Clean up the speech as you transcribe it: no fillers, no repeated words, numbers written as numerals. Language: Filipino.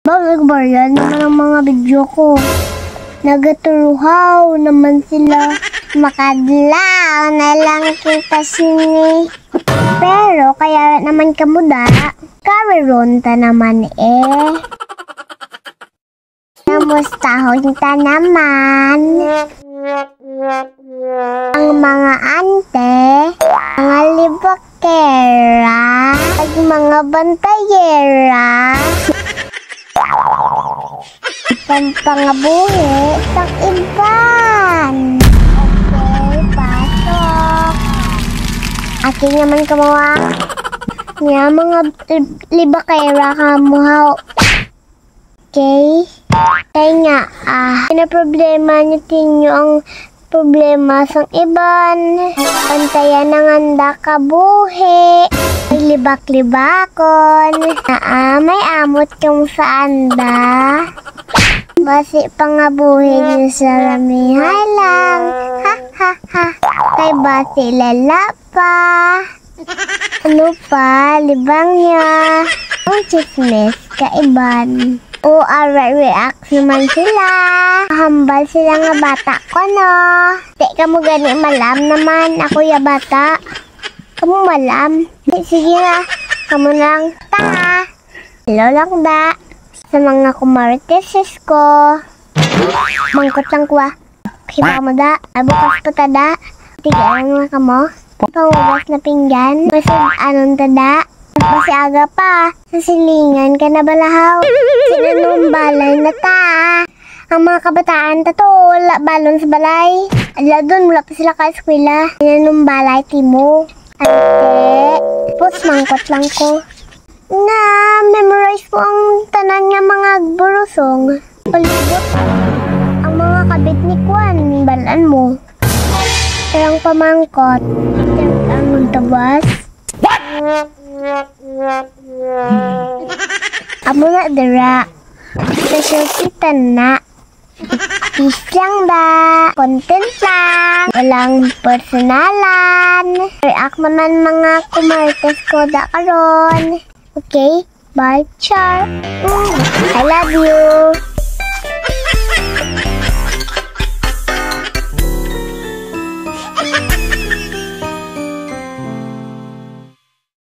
Bagbaryan naman ang mga video ko. Nagaturuhaw naman sila. Makadlaw na lang kita sini. Pero kaya naman kamuda, kawironta naman eh. Namustahon ka naman. Ang mga ante, mga libakera, at mga bantayera. Panpangabuhi sa iban. Okay, pasok. Aking naman kamawa. Nga mga libakera kamuhaw. Okay? Kaya nga, pinaproblema niyo tinyo ang problema sa iban. Pantayan ng handa kabuhi. May libak-libakon. May amot yung sa anda. Basi pangabuhi niyo sa ramihay lang. Ha ha ha. Kay basi lalapa. Ano pa? Libang niya. Ang chismis kaiban. O react naman sila. Hambal sila nga bata ko, no? Di ka mo gani malam naman. Ako ya bata. Kamu malam. Sige na. Kamu lang. Ta. Hello lang da. Sa mga kumarites ko. Mangkot lang ko Kiba mo da. Bukas pa tada. Tigaan nga ka mo. Pangugas na pinggan. Masag anong tada. Basi aga pa. Sa silingan ka na balahaw. Sinanumbalay na ta. Ang mga kabataan tato, wala balon sa balay. Ala doon, wala pa sila ka eskwela. Sinanumbalay timo. Ate, pus mangkot lang ko. Na, memorize ko ang tanan nga mga burusong. Palibot. Ang mga kabit ni Kwan, balaan mo. Tarang pamangkot. Tarang ang tabas. Amo na dira. Special kita na. Peace lang ba? Content lang. Walang personalan. React naman mga kumarites ko da karon. Okay? Bye, Char. I love you.